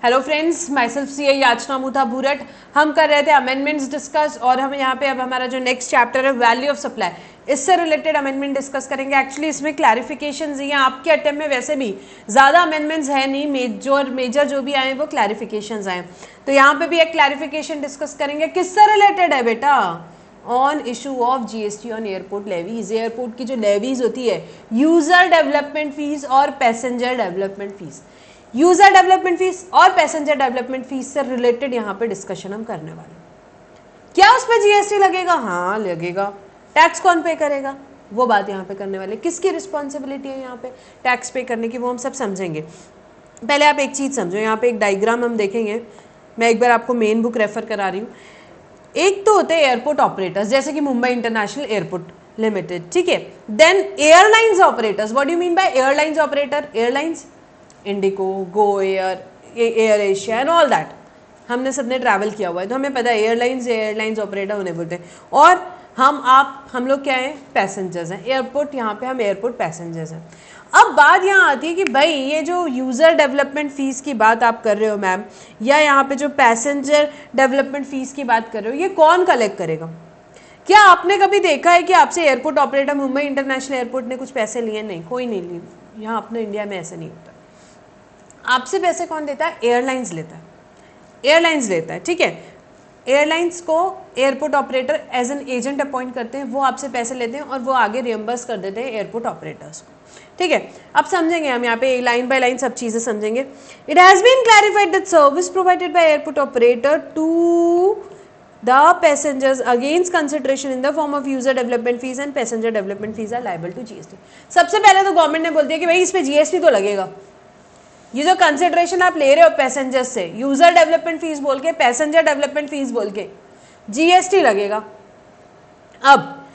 Hello friends, my self सी याचना मुथा भूरट। हम कर रहे थे अमेंडमेंट्स डिस्कस और हम यहाँ पे अब हमारा जो नेक्स्ट चैप्टर है वैल्यू ऑफ सप्लाई, इससे रिलेटेड अमेंडमेंट डिस्कस करेंगे। एक्चुअली इसमें क्लैरिफिकेशंस ही हैं, आपके अटेम्प्ट में वैसे भी ज़्यादा अमेंडमेंट्स है नहीं, मेजर जो भी आए वो क्लैरिफिकेशंस आए। तो यहाँ पे भी एक क्लैरिफिकेशन डिस्कस करेंगे। किससे रिलेटेड है बेटा? On issue of GST on airport levies. Airport की जो लेवीज होती है, यूजर डेवलपमेंट फीस और passenger development fee, user development fees और पैसेंजर डेवलपमेंट फीस से रिलेटेड यहाँ पे डिस्कशन हम करने वाले हैं। क्या उस पर जीएसटी लगेगा? हाँ लगेगा। टैक्स कौन पे करेगा? वो बात यहाँ पे करने वाले। किसकी रिस्पॉन्सिबिलिटी है यहाँ पे टैक्स पे करने की, वो हम सब समझेंगे। पहले आप एक चीज समझो, यहाँ पे एक डायग्राम हम देखेंगे। मैं एक बार आपको मेन बुक रेफर करा रही हूँ। एक तो होते हैं एयरपोर्ट ऑपरेटर्स, जैसे कि मुंबई इंटरनेशनल एयरपोर्ट लिमिटेड, ठीक है। Then airlines operators. What do you mean by airlines operator? Airlines Indigo, Go Air, Air Asia and all that, हमने सबने ट्रैवल किया हुआ है तो हमें पता है एयरलाइंस ऑपरेटर उन्हें बोलते हैं। और हम लोग क्या हैं? पैसेंजर्स हैं। एयरपोर्ट, यहाँ पे हम एयरपोर्ट पैसेंजर्स हैं। अब बात यहाँ आती है कि भाई ये जो यूजर डेवलपमेंट फीस की बात आप कर रहे हो मैम, या यहाँ पे जो पैसेंजर डेवलपमेंट फीस की बात कर रहे हो, ये कौन कलेक्ट करेगा? क्या आपने कभी देखा है कि आपसे airport operator Mumbai international airport ने कुछ पैसे लिए? नहीं, कोई नहीं लिए। यहाँ अपने इंडिया में ऐसा नहीं होता। आपसे पैसे कौन देता है? एयरलाइंस लेता है। एयरलाइंस लेता है, ठीक है। एयरलाइंस को airport operator as an agent appoint करते हैं, वो आपसे पैसे लेते हैं और वो आगे रियम्बर्स कर देते हैं एयरपोर्ट ऑपरेटर्स को, ठीक है। अब समझेंगे हम यहाँ पे लाइन बाय लाइन सब चीजें समझेंगे। It has been clarified that service provided by airport operator to the passengers against consideration in the form of user development fees and passenger development fees are liable to GST। सबसे पहले तो government ने बोल दिया कि भाई इस पे जीएसटी तो लगेगा। ये जो कंसिडरेशन आप ले रहे हो पैसेंजर्स से, यूजर डेवलपमेंट फीस बोल के, पैसेंजर डेवलपमेंट फीस बोल के, जीएसटी लगेगा। अब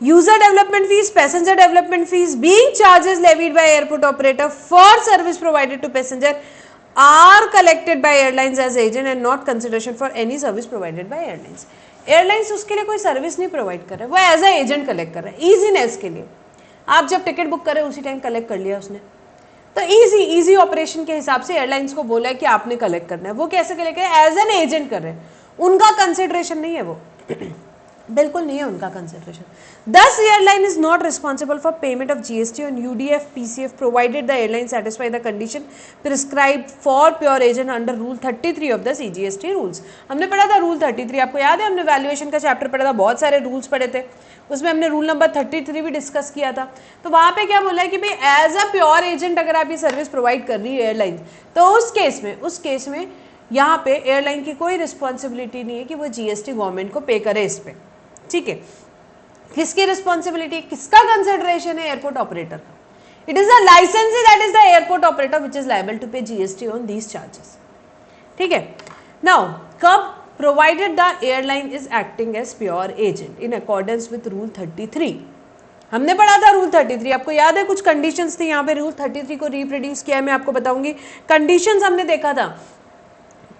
user development fees, passenger development fees being charges levied by airport operator for service provided to passenger are collected by airlines as agent and not consideration for any service provided by airlines। Airlines उसके लिए कोई service नहीं provide कर रहा है, वो as a agent collect कर रहा है इजीनेस के लिए। आप जब टिकट बुक कर रहे हो उसी टाइम कलेक्ट कर लिया उसने, तो इजी ऑपरेशन के हिसाब से एयरलाइंस को बोला है कि आपने कलेक्ट करना है। वो कैसे कलेक्ट करे? एज एन एजेंट कर रहे हैं, उनका कंसिडरेशन नहीं है वो बिल्कुल नहीं है उनका consideration. Thus, airline is not responsible for payment of GST on UDF, PCF provided the airline satisfy the condition prescribed for pure agent under Rule 33 of the CGST rules। हमने पढ़ा था Rule 33, आपको याद है? हमने वैल्यूएशन का chapter पढ़ा था, बहुत सारे रूल्स पढ़े थे, उसमें हमने रूल नंबर 33 भी डिस्कस किया था। तो वहां पे क्या बोला है कि भाई एज अ प्योर एजेंट अगर आप ये सर्विस प्रोवाइड कर रही है एयरलाइन, तो उस केस में यहाँ पे एयरलाइन की कोई रिस्पॉन्सिबिलिटी नहीं है कि वो जीएसटी गवर्नमेंट को पे करे इस पे, ठीक है। किसकी रिस्पॉन्सिबिलिटी, किसका कंसिडरेशन है? एयरपोर्ट ऑपरेटर का। It is the licensee that is the airport operator which is liable to pay GST on these charges, ठीक है। नाउ कब? Provided the airline is acting as pure agent in accordance with rule 33। हमने पढ़ा था rule 33, आपको याद है? कुछ कंडीशंस थी यहाँ पे, रूल 33 को रिप्रोड्यूस किया है, मैं आपको बताऊंगी। कंडीशंस हमने देखा था।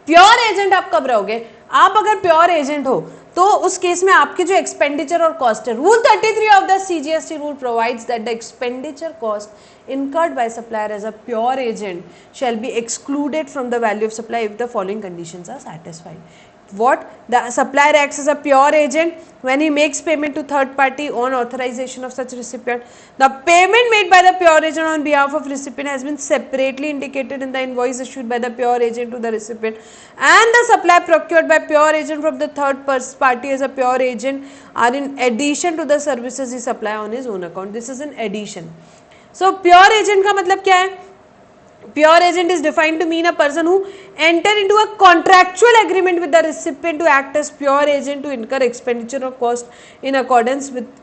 प्योर एजेंट आप कब रहोगे? आप अगर प्योर एजेंट हो तो उस केस में आपके जो एक्सपेंडिचर और कॉस्ट है, rule 33 of the CGST rule provides that the expenditure cost incurred by supplier as a pure agent shall be excluded from the value of supply if the following conditions are satisfied। What? The supplier acts as a pure agent when he makes payment to third party on authorization of such recipient। The payment made by the pure agent on behalf of recipient has been separately indicated in the invoice issued by the pure agent to the recipient, and the supply procured by pure agent from the third party as a pure agent are in addition to the services he supply on his own account। This is an addition। So pure agent का मतलब क्या है? Pure agent is defined to mean a person who enter into a contractual agreement with the recipient to act as pure agent to incur expenditure or cost in accordance with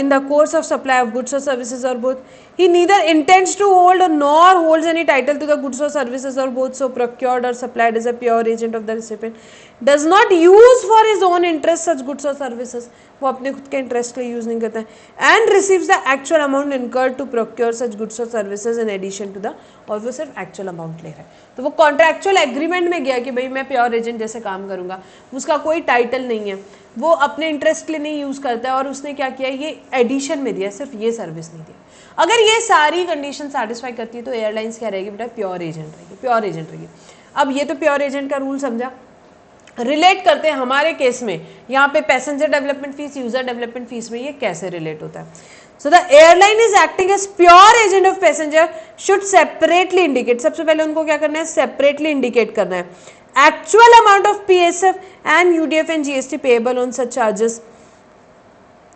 in the course of supply of goods or services or both। He neither intends to hold nor holds any title to the goods or services or both so procured or supplied as a pure agent of the recipient, does not use for his own interest such goods or services। वो अपने खुद के interest के लिए use नहीं करता है। And receives the actual amount incurred to procure such goods और services in addition to the, और वो सिर्फ एक्चुअल अमाउंट ले रहा है। तो वो कॉन्ट्रैक्चुअल एग्रीमेंट में गया कि भाई मैं प्योर एजेंट जैसे काम करूंगा, उसका कोई टाइटल नहीं है, वो अपने इंटरेस्ट के लिए नहीं यूज करता है, और उसने क्या किया? ये एडिशन में दिया, सिर्फ ये सर्विस नहीं दिया। अगर ये सारी कंडीशन सेटिस्फाई करती है तो एयरलाइंस क्या रहेगी बेटा? प्योर एजेंट रहेगी, प्योर एजेंट रहेगी। अब ये तो प्योर एजेंट का रूल समझा। रिलेट करते हैं हमारे केस में, यहाँ पे passenger development fee, user development fee में ये कैसे रिलेट होता है। So the airline is acting as pure agent of passenger should separately indicate, सबसे पहले उनको क्या करना है, सेपरेटली इंडिकेट करना है actual amount of PSF and UDF and GST payable on such charges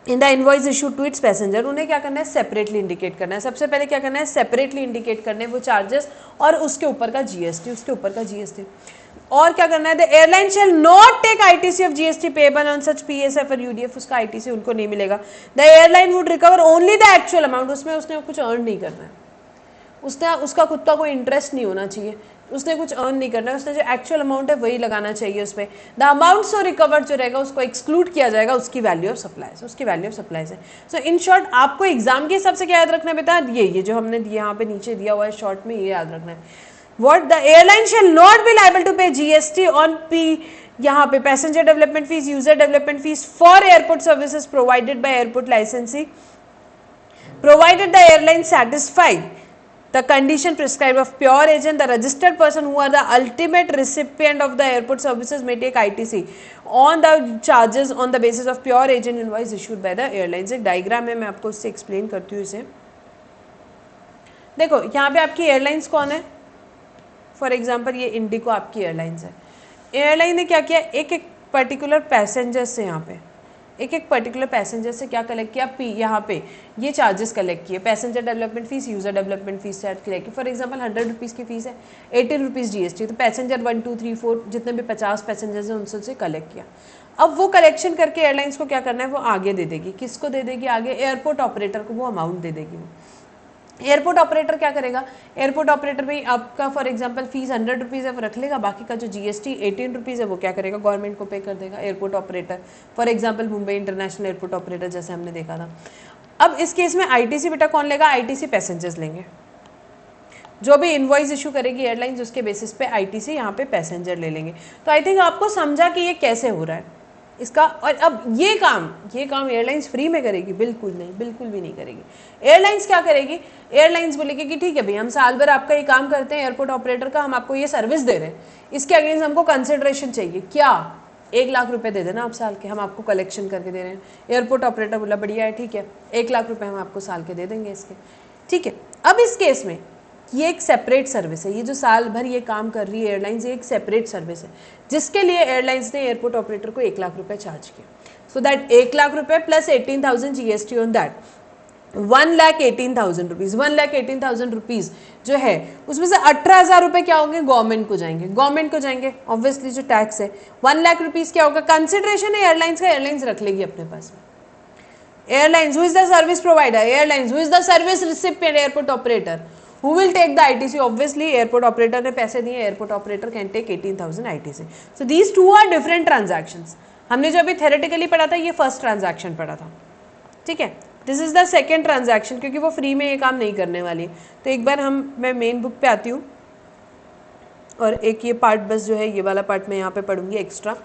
in the invoice issued to its passenger. उन्हें क्या करना है, सेपरेटली इंडिकेट करना है। सबसे पहले क्या करना है, सेपरेटली इंडिकेट करने वो चार्जेस और उसके ऊपर का जीएसटी, उसके ऊपर का जीएसटी। और क्या करना है, the airline shall not take ITC of GST payable on such PSF और यूडीएफ, उसका आईटीसी उनको नहीं मिलेगा। The airline would recover only the actual amount, उसमें उसने कुछ अर्न नहीं करना है, उसका खुद का कोई इंटरेस्ट नहीं होना चाहिए, उसने कुछ अर्न नहीं करना है, उसने जो एक्चुअल अमाउंट है वही लगाना चाहिए उसमें। द अमाउंट सो रिकवर्ड जो रहेगा उसको एक्सक्लूड किया जाएगा उसकी वैल्यू ऑफ सप्लाई से, उसकी वैल्यू ऑफ सप्लाई से। सो इन शॉर्ट आपको एग्जाम के हिसाब से क्या याद रखना है बेटा, ये जो हमने यहाँ पे नीचे दिया हुआ है शॉर्ट में, ये याद रखना है। What the airline shall not be liable to pay GST on P, यहाँ पे passenger development fee, user development fees for airport services provided by airport लाइसेंसी provided the airline satisfy the condition prescribed of pure agent. The registered person who are the ultimate recipient of the airport services may take ITC on the charges on the basis of pure agent invoice issued by the airlines. एक diagram है, मैं आपको उससे explain करती हूँ इसे। देखो यहाँ पे आपकी एयरलाइंस कौन है, फॉर एग्जाम्पल ये इंडिगो आपकी एयरलाइंस है। एयरलाइन ने क्या किया, एक एक पर्टिकुलर पैसेंजर से, यहाँ पे एक एक पर्टिकुलर पैसेंजर से क्या कलेक्ट किया, यहाँ पे ये चार्जेस कलेक्ट किए, passenger development fee, user development fees collect की। फॉर एग्जांपल 100 रुपीज़ की फीस है, 80 रुपीज़ जीएसटी, तो पैसेंजर 1 2 3 4 जितने भी 50 पैसेंजर्स हैं उनसे कलेक्ट किया। अब वो कलेक्शन करके एयरलाइंस को क्या करना है, वो आगे दे देगी, किसको दे देगी, आगे एयरपोर्ट ऑपरेटर को वो अमाउंट दे देगी। एयरपोर्ट ऑपरेटर क्या करेगा, एयरपोर्ट ऑपरेटर भाई आपका फॉर एग्जांपल फीस 100 रुपीज़ है वो रख लेगा, बाकी का जो जीएसटी 18 रुपीज़ है वो क्या करेगा, गवर्नमेंट को पे कर देगा airport operator. For example Mumbai international airport operator जैसे हमने देखा था। अब इस केस में आईटीसी बेटा कौन लेगा, आईटीसी पैसेंजर्स लेंगे, जो भी इनवॉइस इशू करेगी एयरलाइंस उसके बेसिस पे आईटीसी यहाँ पे पैसेंजर ले लेंगे। तो आई थिंक आपको समझा कि ये कैसे हो रहा है इसका। और अब ये काम एयरलाइंस फ्री में करेगी, बिल्कुल नहीं, बिल्कुल भी नहीं करेगी। एयरलाइंस क्या करेगी, एयरलाइंस बोलेगी कि ठीक है भाई हम साल भर आपका ये काम करते हैं एयरपोर्ट ऑपरेटर का, हम आपको ये सर्विस दे रहे हैं, इसके अगेंस्ट हमको कंसिडरेशन चाहिए, क्या 1 लाख रुपए दे देना आप साल के, हम आपको कलेक्शन करके दे रहे हैं। एयरपोर्ट ऑपरेटर बोला बढ़िया है, ठीक है 1 लाख रुपए हम आपको साल के दे देंगे इसके, ठीक है। अब इस केस में ये एक सेपरेट सर्विस है, ये जो साल भर ये काम कर रही है एयरलाइंस, ये एक सेपरेट सर्विस है जिसके लिए एयरलाइंस ने एयरपोर्ट ऑपरेटर को 1 लाख रुपए चार्ज किया। सो दैट 1 लाख रुपए plus 18,000 GST on that 1,18,000 rupees. 1,18,000 rupees जो है उसमें से 18,000 रुपए क्या होंगे, गवर्नमेंट को जाएंगे, गवर्नमेंट को जाएंगे ऑब्वियसली जो टैक्स है। 1 लाख रुपीज क्या होगा, कंसिडरेशन है एयरलाइंस का, एयरलाइंस रख लेगी अपने पास में। Airlines who is the service provider, airlines who is the service recipient, airport operator who will take the ITC, obviously airport operator ने पैसे दिए, airport operator can take 18,000 ITC. So these two are different transactions. हमने जो अभी theoretically पढ़ा था ये first transaction पढ़ा था, ठीक है। This is the second transaction, क्योंकि वो फ्री में ये काम नहीं करने वाली। तो एक बार मैं मेन बुक पे आती हूँ और एक ये पार्ट बस जो है ये वाला पार्ट मैं यहाँ पे पढ़ूंगी extra.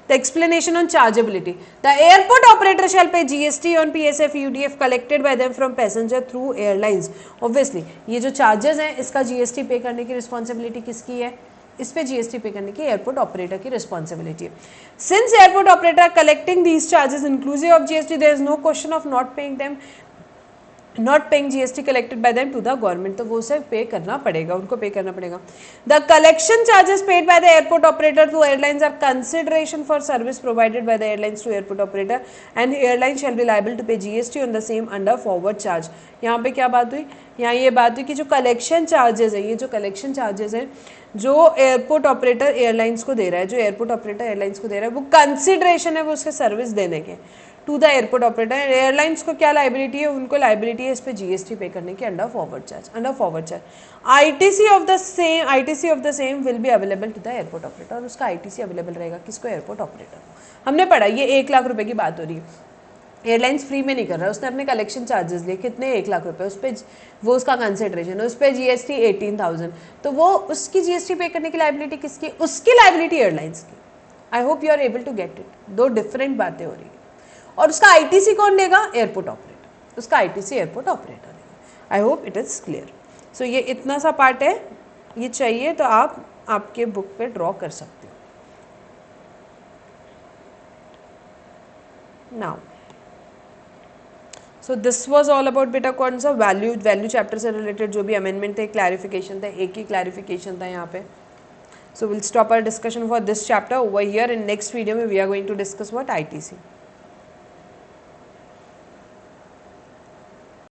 The explanation on chargeability. The airport operator shall pay GST on PSF UDF collected by them from passenger through airlines. Obviously, ये जो charges हैं इसका GST पे करने की responsibility किसकी है? इस पे GST पे करने की एयरपोर्ट ऑपरेटर की रिस्पॉन्सिबिलिटी है। Since airport operator collecting these charges inclusive of GST, there is no question of not paying them. Not paying GST collected by them to the government, तो वो उसे पे करना पड़ेगा, उनको पे करना पड़ेगा। The collection charges paid by the airport operator to airlines are consideration for service provided by the airlines to airport operator, and airline shall be liable to pay GST on the same under forward charge. यहाँ पे क्या बात हुई, यहाँ ये बात हुई कि जो कलेक्शन चार्जेस है, ये जो कलेक्शन चार्जेस है जो एयरपोर्ट ऑपरेटर एयरलाइंस को दे रहा है, जो एयरपोर्ट ऑपरेटर एयरलाइंस को दे रहा है, वो कंसिडरेशन है वो उसके सर्विस देने के to the airport operator. Airlines को क्या लाइबिलिटी है, उनको लाइबिलिटी है इस पे जीएसटी पे करने की under forward charge. ITC of the same will be available to the airport operator, और उसका आईटीसी अवेलेबल रहेगा किसको, एयरपोर्ट ऑपरेटर को। हमने पढ़ा ये 1 लाख रुपए की बात हो रही है, एयरलाइंस फ्री में नहीं कर रहा, उसने अपने कलेक्शन चार्जेस लिए कितने, 1 लाख रुपए, उस पर वो उसका कंसिडरेशन है, उस पर जीएसटी 18,000, तो वो उसकी जीएसटी पे करने की लाइबिलिटी किसकी, उसकी लाइबिलिटी एयरलाइंस की। I hope you are able to get it, दो डिफरेंट बातें हो रही है। और उसका आईटीसी कौन देगा, एयरपोर्ट ऑपरेटर, उसका आईटीसी एयरपोर्ट ऑपरेटर देगा। I hope it is clear. So ये इतना सा पार्ट है, ये चाहिए तो आप आपके बुक पे ड्रॉ कर सकते हो। Now so this was all about बेटा कौन सा वैल्यू चैप्टर से रिलेटेड जो भी अमेंडमेंट थे, क्लैरिफिकेशन था, एक ही क्लैरिफिकेशन था यहाँ पे। So we'll stop our discussion for this chapter over here. In next video, we are going to discuss what ITC.